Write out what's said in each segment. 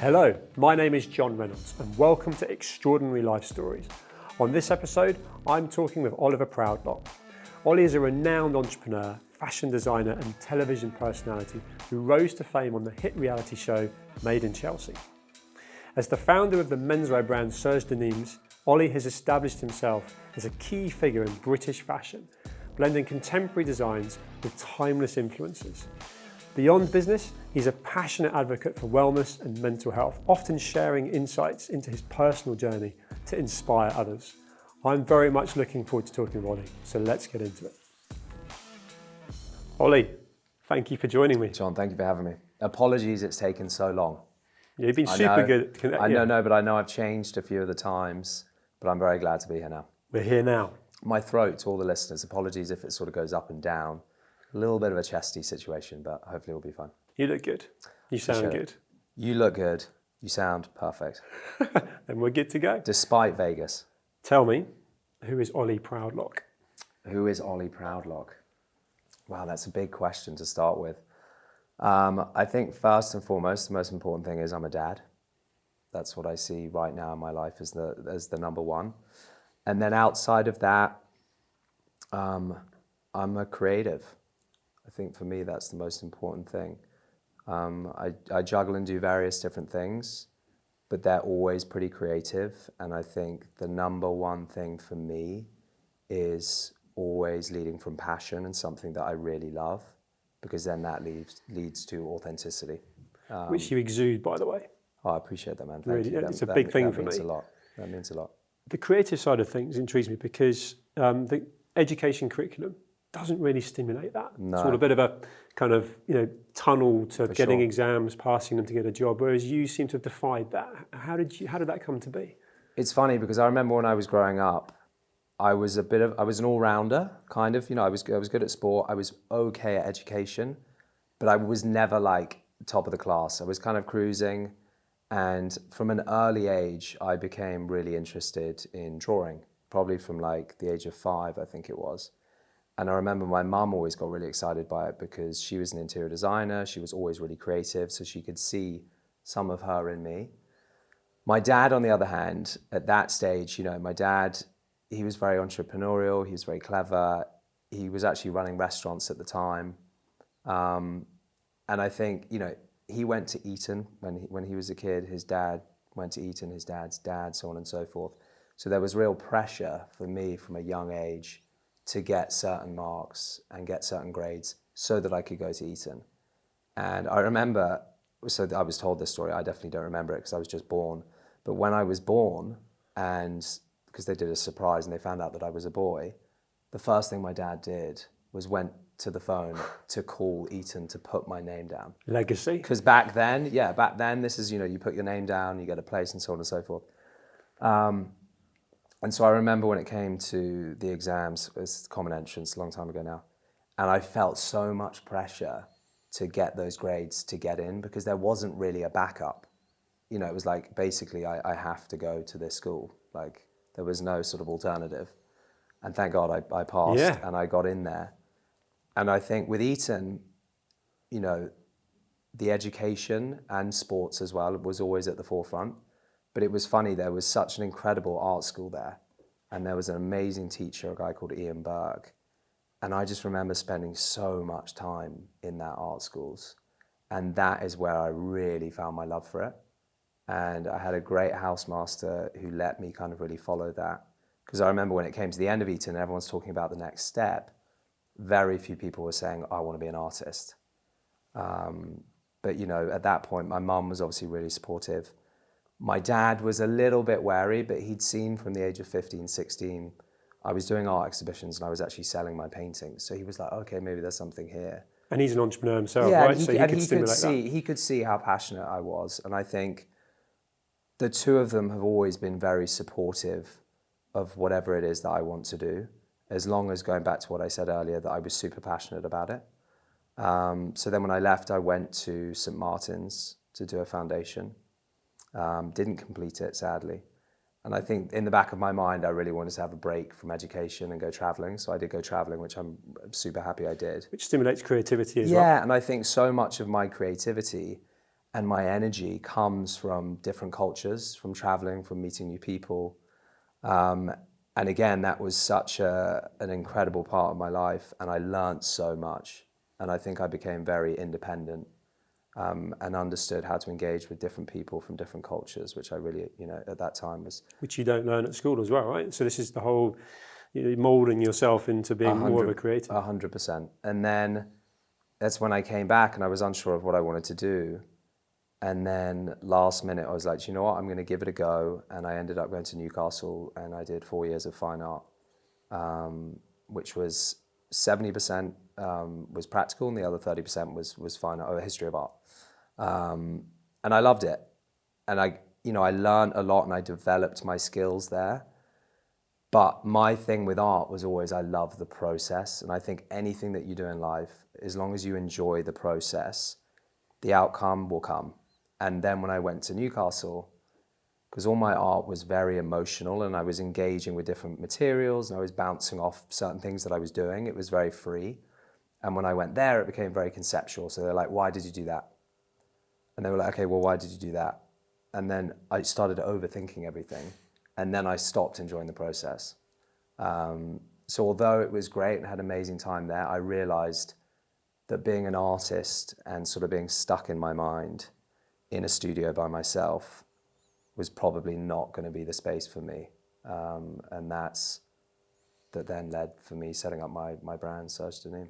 Hello, my name is John Reynolds and welcome to Extraordinary Life Stories. On this episode, I'm talking with Oliver Proudlock. Ollie is a renowned entrepreneur, fashion designer and television personality who rose to fame on the hit reality show Made in Chelsea. As the founder of the menswear brand Serge Denims, Ollie has established himself as a key figure in British fashion, blending contemporary designs with timeless influences. Beyond business, he's a passionate advocate for wellness and mental health, often sharing insights into his personal journey to inspire others. I'm very much looking forward to talking with Ollie, so let's get into it. Ollie, thank you for joining me. John, thank you for having me. Apologies it's taken so long. Yeah, you've been super good. I know, but I know I've changed a few of the times, but I'm very glad to be here now. We're here now. My throat, to all the listeners, apologies if it sort of goes up and down. A little bit of a chesty situation, but hopefully it'll be fun. You look good. You sound good. You look good. You sound perfect. Then we're good to go. Despite Vegas. Tell me, who is Ollie Proudlock? Who is Ollie Proudlock? Wow, that's a big question to start with. I think first and foremost, the most important thing is I'm a dad. That's what I see right now in my life as the number one. And then outside of that, I'm a creative. I think for me, that's the most important thing. I juggle and do various different things, but they're always pretty creative. And I think the number one thing for me is always leading from passion and something that I really love, because then that leads to authenticity. Which you exude, by the way. Oh, I appreciate that, man. Thank you. It's a big thing for me. That means a lot. That means a lot. The creative side of things intrigues me because the education curriculum doesn't really stimulate that. No. It's all a bit of a kind of, tunnel to getting sure. exams, passing them to get a job, whereas you seem to have defied that. How did that come to be? It's funny because I remember when I was growing up, I was an all-rounder, kind of. I was good at sport. I was okay at education, but I was never like top of the class. I was kind of cruising, and from an early age, I became really interested in drawing, probably from like the age of 5, I think it was. And I remember my mum always got really excited by it because she was an interior designer. She was always really creative, so she could see some of her in me. My dad, on the other hand, at that stage, my dad, he was very entrepreneurial. He was very clever. He was actually running restaurants at the time. And I think, he went to Eton when he was a kid. His dad went to Eton, his dad's dad, so on and so forth. So there was real pressure for me from a young age to get certain marks and get certain grades so that I could go to Eton. And I remember, so I was told this story, I definitely don't remember it because I was just born. But when I was born, and because they did a surprise and they found out that I was a boy, the first thing my dad did was went to the phone to call Eton to put my name down. Legacy? Because back then, this is, you put your name down, you get a place and so on and so forth. And so I remember when it came to the exams, it was common entrance a long time ago now, and I felt so much pressure to get those grades to get in because there wasn't really a backup. It was like, basically, I have to go to this school. Like, there was no sort of alternative. And thank God I passed and I got in there. And I think with Eton, the education and sports as well was always at the forefront. But it was funny, there was such an incredible art school there. And there was an amazing teacher, a guy called Ian Burke. And I just remember spending so much time in that art schools. And that is where I really found my love for it. And I had a great housemaster who let me kind of really follow that. Because I remember when it came to the end of Eton, everyone's talking about the next step. Very few people were saying, I want to be an artist. But at that point, my mum was obviously really supportive. My dad was a little bit wary, but he'd seen from the age of 15, 16, I was doing art exhibitions and I was actually selling my paintings. So he was like, okay, maybe there's something here. And he's an entrepreneur himself, right? So he could see how passionate I was. And I think the two of them have always been very supportive of whatever it is that I want to do, as long as, going back to what I said earlier, that I was super passionate about it. So then when I left, I went to St. Martin's to do a foundation. Didn't complete it, sadly. And I think in the back of my mind, I really wanted to have a break from education and go traveling. So I did go traveling, which I'm super happy I did. Which stimulates creativity as well. Yeah, and I think so much of my creativity and my energy comes from different cultures, from traveling, from meeting new people. And again, that was such an incredible part of my life, and I learned so much. And I think I became very independent and understood how to engage with different people from different cultures, which I really, at that time was... Which you don't learn at school as well, right? So this is the whole, moulding yourself into being more of a creative. 100%. And then that's when I came back and I was unsure of what I wanted to do. And then last minute, I was like, you know what, I'm going to give it a go. And I ended up going to Newcastle and I did 4 years of fine art, which was 70% was practical and the other 30% was fine art, or history of art. And I loved it. And I learned a lot and I developed my skills there. But my thing with art was always, I love the process. And I think anything that you do in life, as long as you enjoy the process, the outcome will come. And then when I went to Newcastle, because all my art was very emotional and I was engaging with different materials and I was bouncing off certain things that I was doing, it was very free. And when I went there, it became very conceptual. So they're like, why did you do that? And they were like, okay, well, why did you do that? And then I started overthinking everything. And then I stopped enjoying the process. So although it was great and had an amazing time there, I realized that being an artist and sort of being stuck in my mind in a studio by myself was probably not going to be the space for me. And that then led for me setting up my brand, Serge Denis.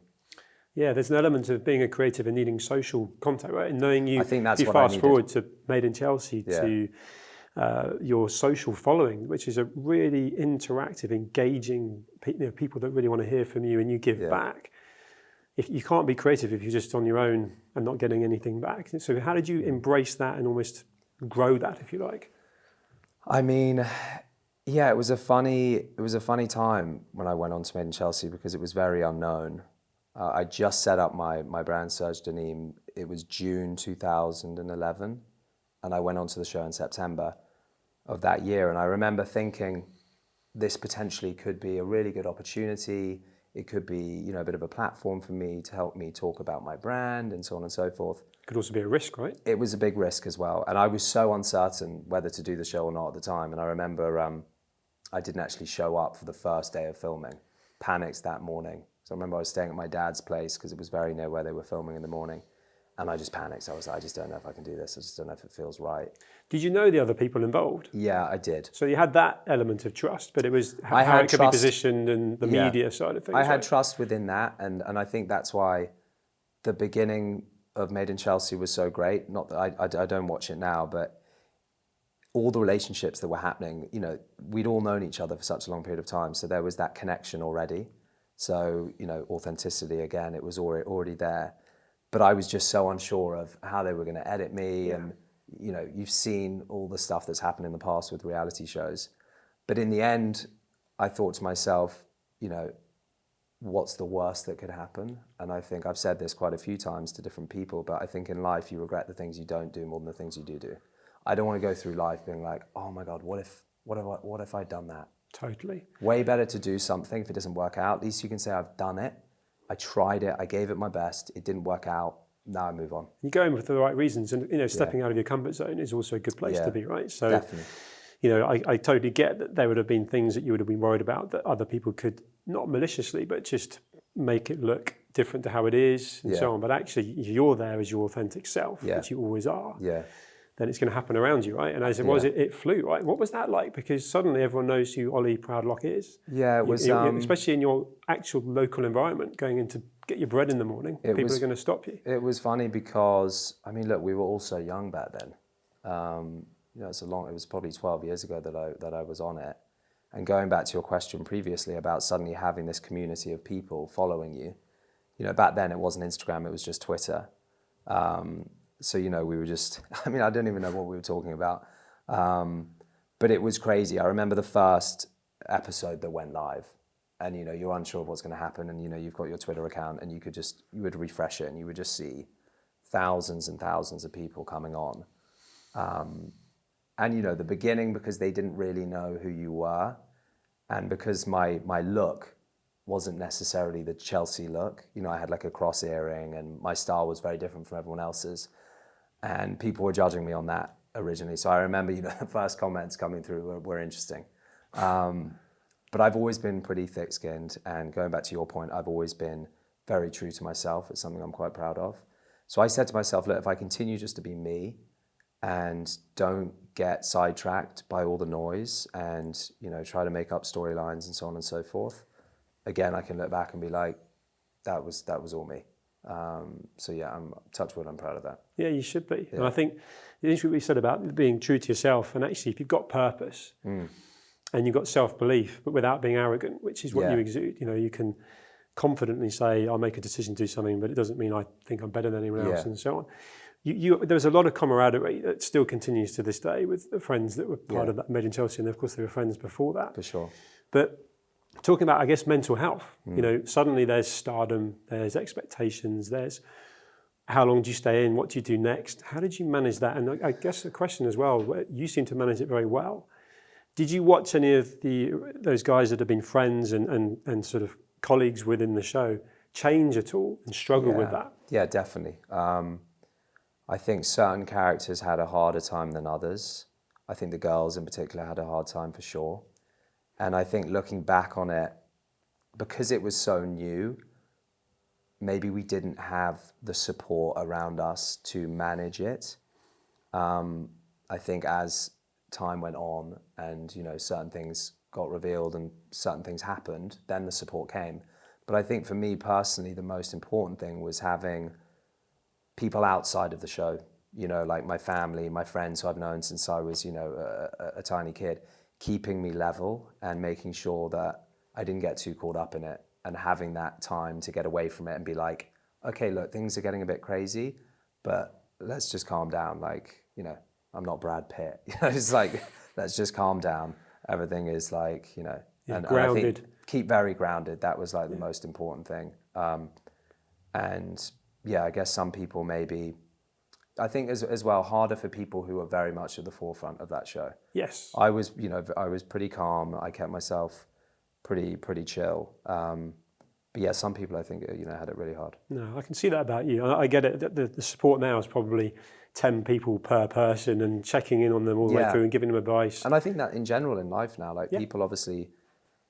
Yeah, there's an element of being a creative and needing social contact, right? And knowing you, I think that's you what I fast needed. forward to Made in Chelsea, to your social following, which is a really interactive, engaging, people that really want to hear from you and you give back. If you can't be creative if you're just on your own and not getting anything back. So how did you embrace that and almost grow that, if you like? I mean, yeah, it was a funny time when I went on to Made in Chelsea because it was very unknown. I just set up my brand, Serge Denis. It was June 2011, and I went onto the show in September of that year. And I remember thinking, this potentially could be a really good opportunity. It could be, a bit of a platform for me to help me talk about my brand and so on and so forth. Could also be a risk, right? It was a big risk as well. And I was so uncertain whether to do the show or not at the time. And I remember I didn't actually show up for the first day of filming. Panicked that morning. So I remember I was staying at my dad's place because it was very near where they were filming in the morning. And I just panicked. I was like, I just don't know if I can do this. I just don't know if it feels right. Did you know the other people involved? Yeah, I did. So you had that element of trust, but it was how it could be positioned and the media side of things. I had trust within that. And I think that's why the beginning of Made in Chelsea was so great. Not that I don't watch it now, but all the relationships that were happening, we'd all known each other for such a long period of time. So there was that connection already. So, authenticity, again, it was already there. But I was just so unsure of how they were going to edit me. Yeah. And, you've seen all the stuff that's happened in the past with reality shows. But in the end, I thought to myself, what's the worst that could happen? And I think I've said this quite a few times to different people, but I think in life you regret the things you don't do more than the things you do. I don't want to go through life being like, oh my God, what if I'd done that? Totally. Way better to do something if it doesn't work out. At least you can say, I've done it. I tried it. I gave it my best. It didn't work out. Now I move on. You're going for the right reasons. And, stepping out of your comfort zone is also a good place to be, right? So, definitely. I totally get that there would have been things that you would have been worried about that other people could, not maliciously, but just make it look different to how it is and so on. But actually, if you're there as your authentic self, which you always are, then it's going to happen around you, right? And as it was, it flew, right? What was that like? Because suddenly everyone knows who Ollie Proudlock is. Yeah, it was... especially in your actual local environment, going in to get your bread in the morning, people are going to stop you. It was funny because, look, we were all so young back then. It was probably 12 years ago that I was on it. And going back to your question previously about suddenly having this community of people following you, back then it wasn't Instagram, it was just Twitter. So, we were just, I don't even know what we were talking about. But it was crazy. I remember the first episode that went live and, you're unsure of what's going to happen. And, you've got your Twitter account and you would refresh it and you would just see thousands and thousands of people coming on. And, the beginning, because they didn't really know who you were and because my look wasn't necessarily the Chelsea look. I had like a cross earring and my style was very different from everyone else's. and people were judging me on that originally. So I remember, the first comments coming through were interesting. But I've always been pretty thick-skinned, and going back to your point, I've always been very true to myself. It's something I'm quite proud of. So I said to myself, look, if I continue just to be me and don't get sidetracked by all the noise and, try to make up storylines and so on and so forth, again, I can look back and be like, that was all me. So yeah, I'm touch wood, I'm proud of that. Yeah, you should be. Yeah. And I think the issue we said about being true to yourself, and actually if you've got purpose and you've got self-belief, but without being arrogant, which is what you exude, you can confidently say, I'll make a decision to do something, but it doesn't mean I think I'm better than anyone else and so on. There's a lot of camaraderie that still continues to this day with the friends that were part of that Made in Chelsea, and of course they were friends before that. For sure. But talking about, I guess, mental health, suddenly there's stardom, there's expectations, there's how long do you stay in, what do you do next? How did you manage that? And I guess the question as well, you seem to manage it very well. Did you watch any of those guys that have been friends and sort of colleagues within the show change at all and struggle with that? Yeah, definitely. I think certain characters had a harder time than others. I think the girls in particular had a hard time for sure. And I think looking back on it, because it was so new, maybe we didn't have the support around us to manage it. I think as time went on and, certain things got revealed and certain things happened, then the support came. But I think for me personally, the most important thing was having people outside of the show, like my family, my friends who I've known since I was, a tiny kid, keeping me level and making sure that I didn't get too caught up in it, and having that time to get away from it and be like, okay, look, things are getting a bit crazy, but let's just calm down. Like, I'm not Brad Pitt. It's like, let's just calm down. Everything is like, and grounded. I think keep very grounded. That was like the most important thing. And yeah, I guess some people maybe, I think as well, harder for people who are very much at the forefront of that show. Yes. I was pretty calm. I kept myself pretty chill. But yeah, some people I think, had it really hard. No, I can see that about you. I get it. The support now is probably 10 people per person and checking in on them all the way through and giving them advice. And I think that in general in life now, like people obviously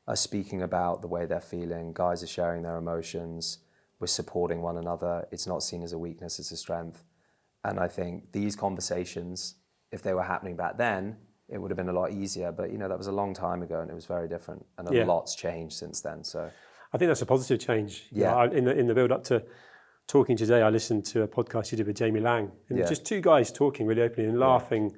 are speaking about the way they're feeling. Guys are sharing their emotions. We're supporting one another. It's not seen as a weakness, it's a strength. And I think these conversations, if they were happening back then, it would have been a lot easier. But, that was a long time ago and it was very different. And a lot's changed since then. So I think that's a positive change. Yeah. In the build up to talking today, I listened to a podcast you did with Jamie Lang. And just two guys talking really openly and laughing,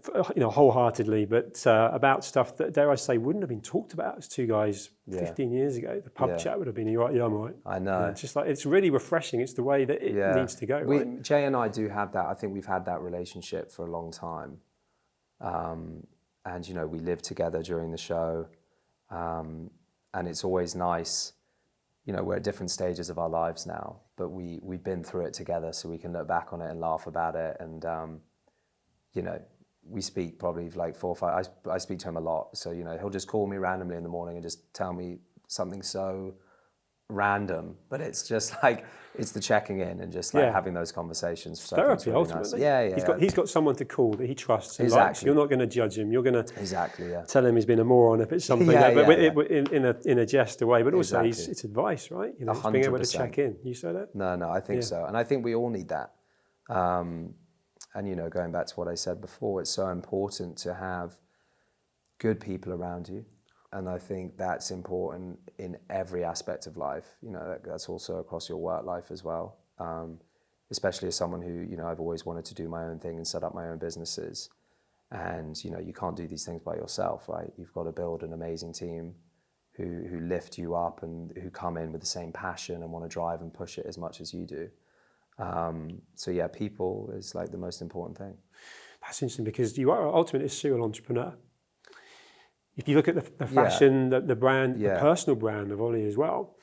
wholeheartedly, but about stuff that, dare I say, wouldn't have been talked about as two guys 15 years ago. The pub chat would have been, you're right, yeah, I'm all right. I know. It's just like, it's really refreshing. It's the way that it needs to go, right? Jay and I do have that. I think we've had that relationship for a long time. And, we live together during the show. And it's always nice, we're at different stages of our lives now, but we've been through it together, so we can look back on it and laugh about it. And, we speak probably like 4 or 5, I speak to him a lot. So, he'll just call me randomly in the morning and just tell me something so random, but it's just like, it's the checking in and just like having those conversations. So therapy, really ultimately. Nice. He's got someone to call that he trusts and exactly. likes. You're not going to judge him. You're going to tell him he's been a moron if it's something in a jester way, but also it's advice, right? It's being able to check in. You say that? No, I think so. And I think we all need that. And, going back to what I said before, it's so important to have good people around you. And I think that's important in every aspect of life. That's also across your work life as well. Especially as someone who, I've always wanted to do my own thing and set up my own businesses. And, you can't do these things by yourself, right? You've got to build an amazing team who lift you up and who come in with the same passion and want to drive and push it as much as you do. So yeah, people is like the most important thing. That's interesting because you are ultimately a serial entrepreneur. If you look at the fashion, the brand, the personal brand of Ollie as well.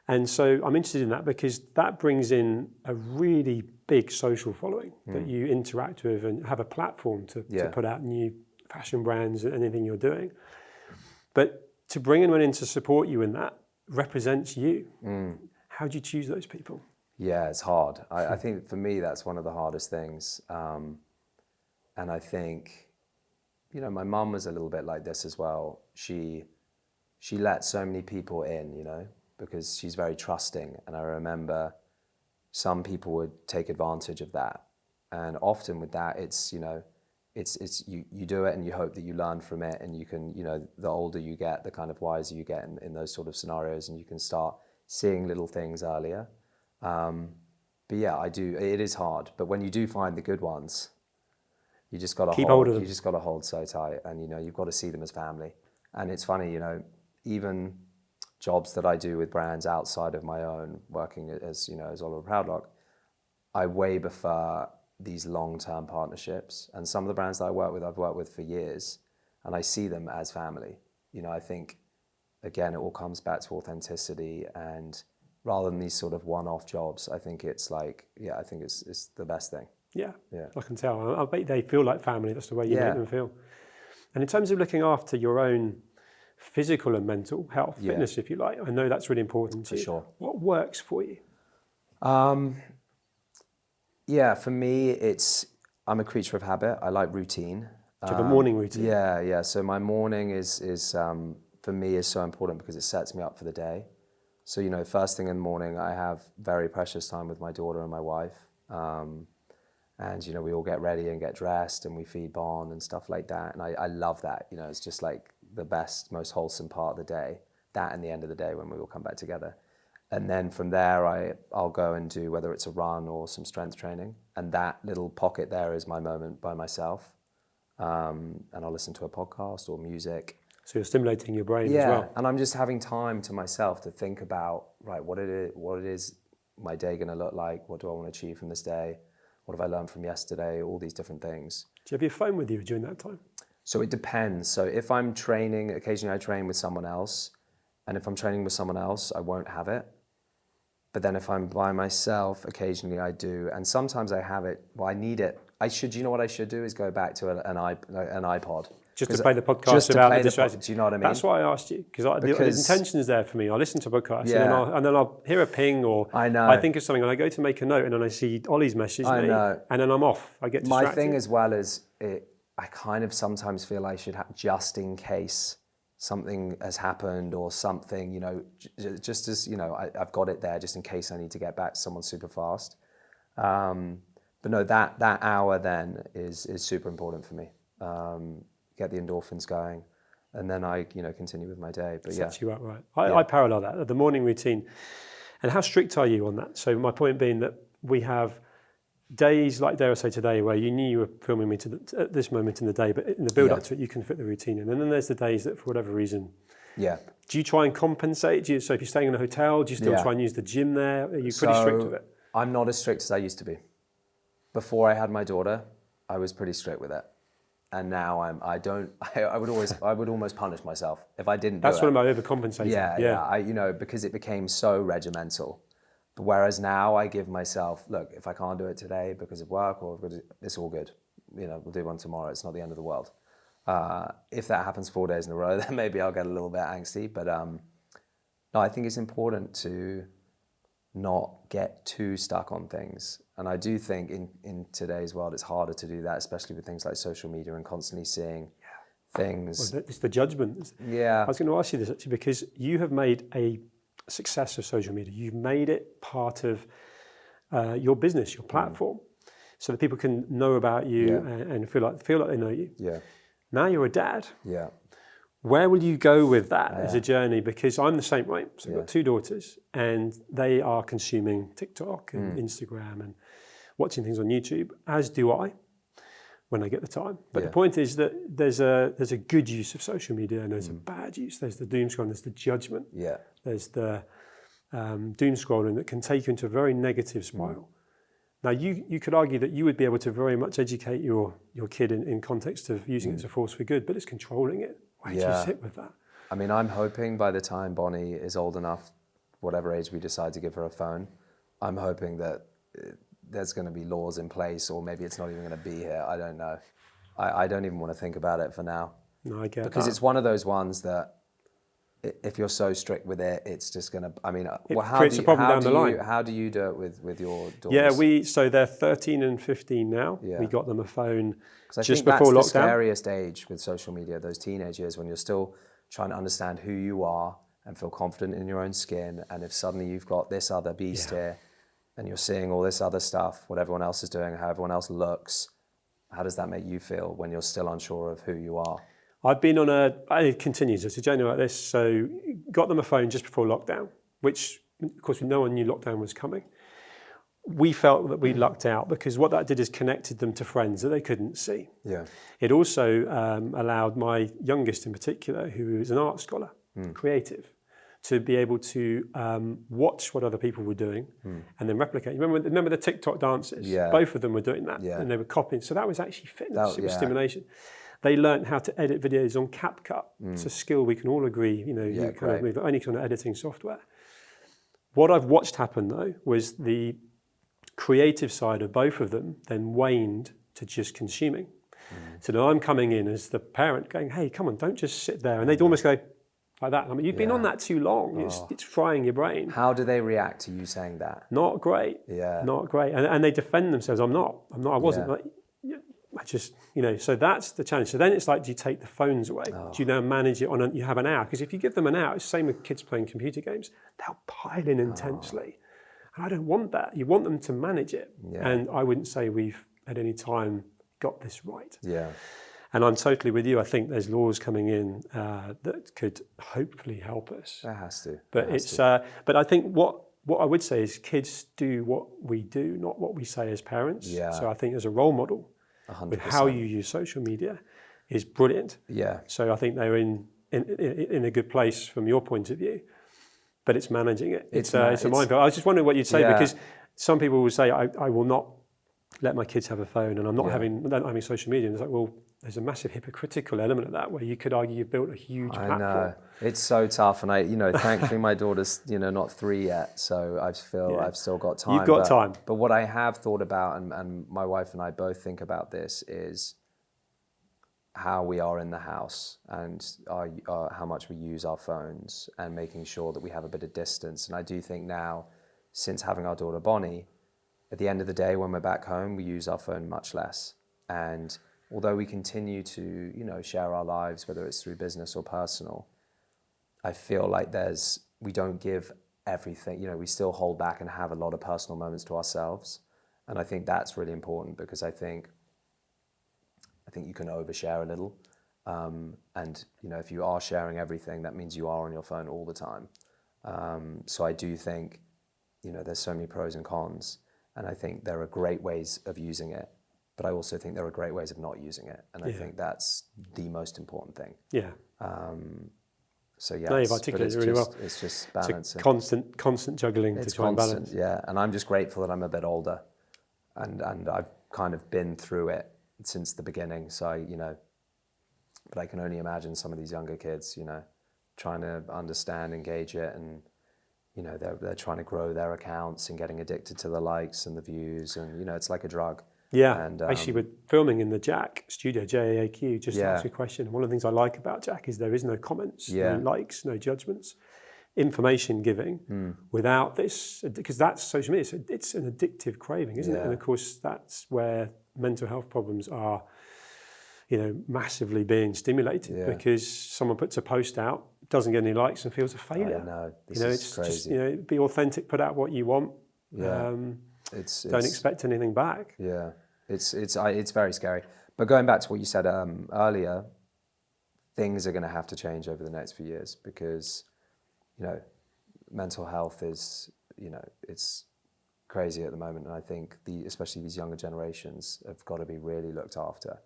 And so I'm interested in that because that brings in a really big social following that you interact with and have a platform to put out new fashion brands and anything you're doing. But to bring anyone in to support you in that represents you. How do you choose those people? Yeah, it's hard. I think for me, that's one of the hardest things. And I think, my mum was a little bit like this as well. She let so many people in, because she's very trusting. And I remember some people would take advantage of that. And often with that, it's you do it and you hope that you learn from it, and you can, the older you get, the kind of wiser you get in those sort of scenarios, and you can start seeing little things earlier. But yeah, it is hard. But when you do find the good ones, you just got to hold. You just got to hold so tight, and you've got to see them as family. And it's funny, even jobs that I do with brands outside of my own, working as Oliver Proudlock, I way prefer these long-term partnerships. And some of the brands that I've worked with for years, and I see them as family. I think, again, it all comes back to authenticity, and rather than these sort of one-off jobs, I think it's I think it's the best thing. Yeah, I can tell. I bet they feel like family. That's the way you make them feel. And in terms of looking after your own physical and mental health, fitness, if you like, I know that's really important to you. For sure. What works for you? For me, I'm a creature of habit. I like routine. Do you have a morning routine? Yeah. So my morning is for me is so important because it sets me up for the day. So, first thing in the morning, I have very precious time with my daughter and my wife. And, we all get ready and get dressed and we feed Bon and stuff like that. And I love that. It's just like the best, most wholesome part of the day, that and the end of the day when we all come back together. And then from there, I'll go and do whether it's a run or some strength training. And that little pocket there is my moment by myself. And I'll listen to a podcast or music. So you're stimulating your brain as well. And I'm just having time to myself to think about, right, what it is my day going to look like? What do I want to achieve from this day? What have I learned from yesterday? All these different things. Do you have your phone with you during that time? So it depends. So if I'm training, occasionally I train with someone else. And if I'm training with someone else, I won't have it. But then if I'm by myself, occasionally I do. And sometimes I have it. Well, I need it. You know what I should do is go back to an iPod. Just to play the podcast about the distraction. Do you know what I mean? That's why I asked you, because the intention is there for me. I listen to podcasts and then I'll hear a ping or I think of something and I go to make a note and then I see Ollie's message me and then I'm off. I get distracted. My thing as well is I kind of sometimes feel I should have, just in case something has happened or something, just as, I've got it there just in case I need to get back to someone super fast. But no, that hour then is super important for me. Get the endorphins going, and then I, continue with my day. But sets you up right. I parallel that, the morning routine. And how strict are you on that? So my point being that we have days like, dare I say today, where you knew you were filming me at this moment in the day, but in the build up to it, you can fit the routine in. And then there's the days that for whatever reason, do you try and compensate? So if you're staying in a hotel, do you still try and use the gym there? Are you pretty strict with it? I'm not as strict as I used to be. Before I had my daughter, I was pretty strict with it. And now I would almost punish myself if I didn't do it. That's what I'm overcompensating. Yeah. Because it became so regimental. But whereas now I give myself, look, if I can't do it today because of work it's all good. We'll do one tomorrow. It's not the end of the world. If that happens 4 days in a row, then maybe I'll get a little bit angsty. But no, I think it's important to not get too stuck on things. And I do think in today's world, it's harder to do that, especially with things like social media and constantly seeing things. Well, it's the judgment. Yeah. I was going to ask you this actually, because you have made a success of social media. You've made it part of your business, your platform, so that people can know about you and feel like they know you. Yeah. Now you're a dad. Yeah. Where will you go with that as a journey? Because I'm the same way. So I've got 2 daughters and they are consuming TikTok and Instagram and watching things on YouTube, as do I, when I get the time. But the point is that there's a good use of social media and there's a bad use. There's the doom scrolling, there's the judgment. Yeah. There's the doom scrolling that can take you into a very negative spiral. Now, you could argue that you would be able to very much educate your kid in context of using it as a force for good, but it's controlling it. Where do you sit with that? I mean, I'm hoping by the time Bonnie is old enough, whatever age we decide to give her a phone, I'm hoping that there's going to be laws in place, or maybe it's not even going to be here. I don't know. I don't even want to think about it for now. No, I get because it's one of those ones that if you're so strict with it, it's just going to, I mean, creates a problem down the line. How do you do it with your daughters? Yeah, so they're 13 and 15 now. Yeah. We got them a phone Because I just think before that's lockdown. the scariest age with social media, those teenage years when you're still trying to understand who you are and feel confident in your own skin. And if suddenly you've got this other beast here and you're seeing all this other stuff, what everyone else is doing, how everyone else looks, how does that make you feel when you're still unsure of who you are? I've been on it continues, it's a journey like this. So got them a phone just before lockdown, which of course no one knew lockdown was coming. We felt that we lucked out because what that did is connected them to friends that they couldn't see. Yeah. It also allowed my youngest in particular, who is an art scholar, creative, to be able to watch what other people were doing and then replicate. Remember the TikTok dances? Yeah. Both of them were doing that and they were copying. So that was actually fitness, it was stimulation. They learned how to edit videos on CapCut. It's a skill we can all agree, you kind of move any kind of editing software. What I've watched happen though was the creative side of both of them then waned to just consuming. So now I'm coming in as the parent going, hey, come on, don't just sit there. And they'd almost go like that. I mean, you've been on that too long. It's frying your brain. How do they react to you saying that? Not great. Yeah. Not great. And they defend themselves. I wasn't. Yeah. Like, I just, so that's the challenge. So then it's like, do you take the phones away? Do you now manage it you have an hour? Because if you give them an hour, it's the same with kids playing computer games. They'll pile in intensely. And I don't want that. You want them to manage it. Yeah. And I wouldn't say we've at any time got this right. Yeah. And I'm totally with you. I think there's laws coming in that could hopefully help us. It has to. But but I think what I would say is kids do what we do, not what we say as parents. Yeah. So I think as a role model 100%. with how you use social media is brilliant. Yeah. So I think they're in a good place from your point of view. But it's managing it. It's a minefield. I was just wondering what you'd say because some people will say, I will not let my kids have a phone and I'm not having social media. And it's like, well, there's a massive hypocritical element of that where you could argue you've built a huge platform. I know. It's so tough. And thankfully my daughter's, not 3 yet. So I feel I've still got time. You've got time. But what I have thought about, and my wife and I both think about this, is how we are in the house and how much we use our phones and making sure that we have a bit of distance. And I do think now, since having our daughter Bonnie, at the end of the day, when we're back home, we use our phone much less. And although we continue to, share our lives, whether it's through business or personal, I feel like we don't give everything, we still hold back and have a lot of personal moments to ourselves. And I think that's really important because I think you can overshare a little. And, if you are sharing everything, that means you are on your phone all the time. So I do think, there's so many pros and cons. And I think there are great ways of using it. But I also think there are great ways of not using it. And I think that's the most important thing. Yeah. So yeah, no, you've articulated it really well. It's just balance. It's constant juggling to try and balance. Yeah, and I'm just grateful that I'm a bit older, and I've kind of been through it since the beginning. So but I can only imagine some of these younger kids, trying to understand, engage it, and they're trying to grow their accounts and getting addicted to the likes and the views, and it's like a drug. Yeah, and, actually we're filming in the Jack studio, JAAQ, just to ask you a question. One of the things I like about Jack is there is no comments, no likes, no judgments, information giving without this, because that's social media, it's an addictive craving, isn't it? And of course that's where mental health problems are, massively being stimulated because someone puts a post out, doesn't get any likes and feels a failure. I know, this is crazy. Just, be authentic, put out what you want. Yeah. Don't expect anything back. Yeah, it's very scary. But going back to what you said earlier, things are going to have to change over the next few years because, mental health is, it's crazy at the moment, and I think especially these younger generations have got to be really looked after.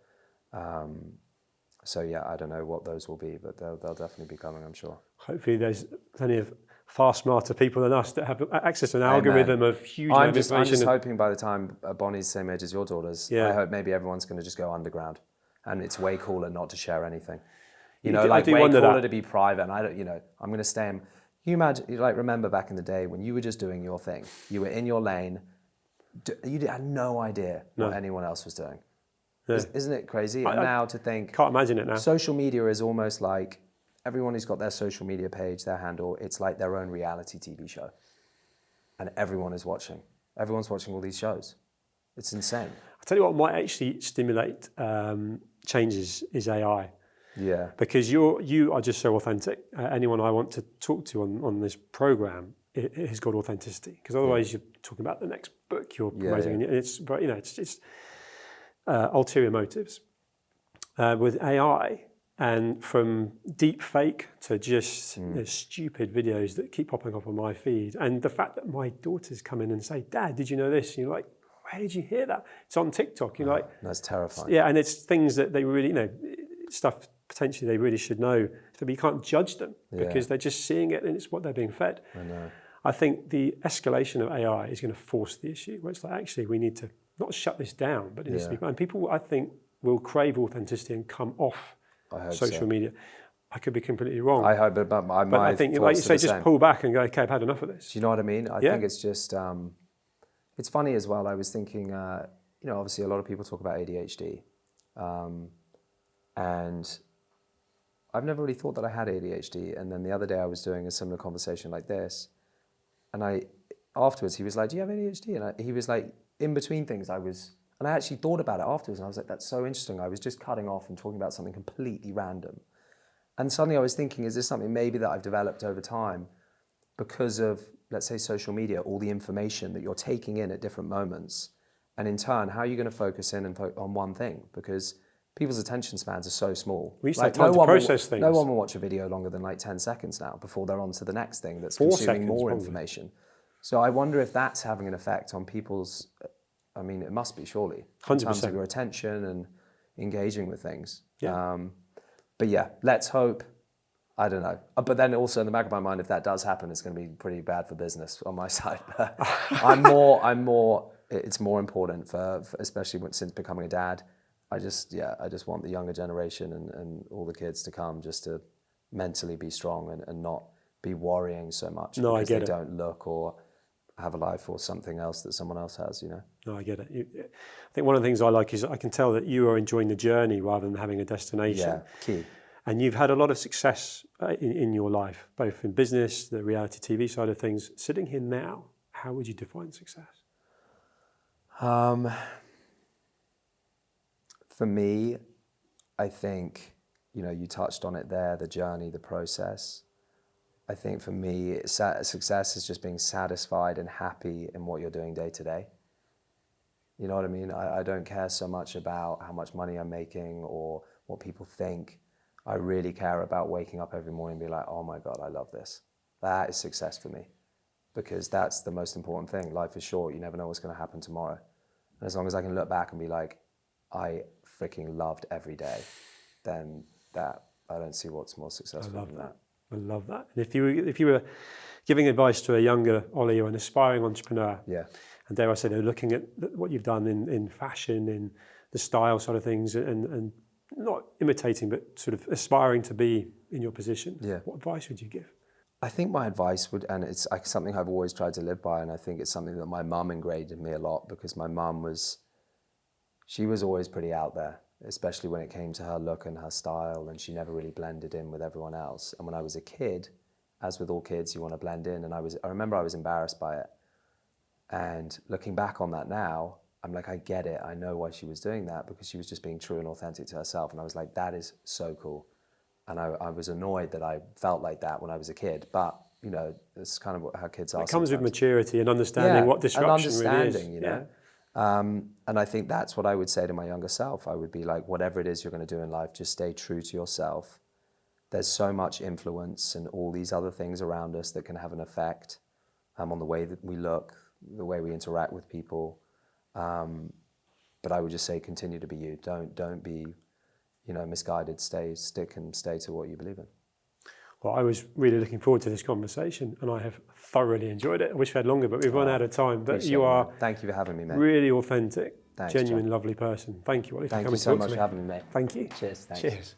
So yeah, I don't know what those will be, but they'll definitely be coming, I'm sure. Hopefully, there's plenty of far smarter people than us that have access to an algorithm of huge information. I'm just hoping by the time Bonnie's the same age as your daughters, I hope maybe everyone's going to just go underground, and it's way cooler not to share anything. Way cooler to be private. And I don't, I'm going to stay in. You imagine, remember back in the day when you were just doing your thing, you were in your lane, you had no idea what anyone else was doing. Yeah. Isn't it crazy? And now to think, can't imagine it now. Social media is almost like everyone who's got their social media page, their handle, it's like their own reality TV show. And everyone is watching. Everyone's watching all these shows. It's insane. I'll tell you what might actually stimulate changes is AI. Yeah. Because you are just so authentic. Anyone I want to talk to on this program, it has got authenticity. Because otherwise you're talking about the next book you're promoting. And it's ulterior motives. With AI, and from deep fake to just stupid videos that keep popping up on my feed. And the fact that my daughters come in and say, Dad, did you know this? And you're like, where did you hear that? It's on TikTok. You're like, that's terrifying. Yeah, and it's things that they really, stuff potentially they really should know. But you can't judge them because they're just seeing it and it's what they're being fed. I know. I think the escalation of AI is going to force the issue where it's like, actually, we need to not shut this down, but it needs to be. And people, I think, will crave authenticity and come off social media. I could be completely wrong. I hope, but I think, like you say, just pull back and go, okay, I've had enough of this. Do you know what I mean? I think it's just, it's funny as well. I was thinking, obviously a lot of people talk about ADHD. And I've never really thought that I had ADHD. And then the other day I was doing a similar conversation like this. And afterwards he was like, do you have ADHD? And he was like, in between things and I actually thought about it afterwards, and I was like, that's so interesting. I was just cutting off and talking about something completely random. And suddenly I was thinking, is this something maybe that I've developed over time because of, let's say, social media, all the information that you're taking in at different moments? And in turn, how are you going to focus in on one thing? Because people's attention spans are so small. We used to have time to process things. No one will watch a video longer than like 10 seconds now before they're on to the next thing that's consuming more information. So I wonder if that's having an effect on people's... I mean, it must be, surely. 100%. In terms of your attention and engaging with things. Yeah. But yeah, let's hope. I don't know. But then also in the back of my mind, if that does happen, it's going to be pretty bad for business on my side. But it's more important for especially since becoming a dad. I just want the younger generation and all the kids to come just to mentally be strong and not be worrying so much because they don't look or have a life or something else that someone else has, No, I get it. I think one of the things I like is I can tell that you are enjoying the journey rather than having a destination. Yeah, key. And you've had a lot of success in your life, both in business, the reality TV side of things. Sitting here now, how would you define success? For me, I think, you touched on it there, the journey, the process. I think for me, success is just being satisfied and happy in what you're doing day to day. You know what I mean? I don't care so much about how much money I'm making or what people think. I really care about waking up every morning and be like, oh my God, I love this. That is success for me because that's the most important thing. Life is short. You never know what's going to happen tomorrow. And as long as I can look back and be like, I freaking loved every day, then I don't see what's more successful than that. I love that. And if you were giving advice to a younger Ollie or an aspiring entrepreneur, and dare I say, they're looking at what you've done in fashion, in the style side of things, and not imitating, but sort of aspiring to be in your position, what advice would you give? I think my advice would, and it's something I've always tried to live by, and I think it's something that my mum ingrained in me a lot because my mum she was always pretty out there, especially when it came to her look and her style, and she never really blended in with everyone else. And when I was a kid, as with all kids, you want to blend in, and I remember I was embarrassed by it. And looking back on that now, I'm like, I get it. I know why she was doing that because she was just being true and authentic to herself. And I was like, that is so cool. And I was annoyed that I felt like that when I was a kid. But, it's kind of how kids are. It comes with maturity and understanding what disruption really is. And I think that's what I would say to my younger self. I would be like, whatever it is you're going to do in life, just stay true to yourself. There's so much influence and all these other things around us that can have an effect on the way that we look, the way we interact with people. But I would just say, continue to be you. Don't be, misguided. Stick to what you believe in. Well, I was really looking forward to this conversation, and I have thoroughly enjoyed it. I wish we had longer, but we've run out of time. But you are thank you for having me, mate. Really authentic, Thanks, genuine, John. Lovely person. Thank you, Ollie, for coming Thank you so much for having me, mate. Thank you. Cheers. Thanks. Cheers.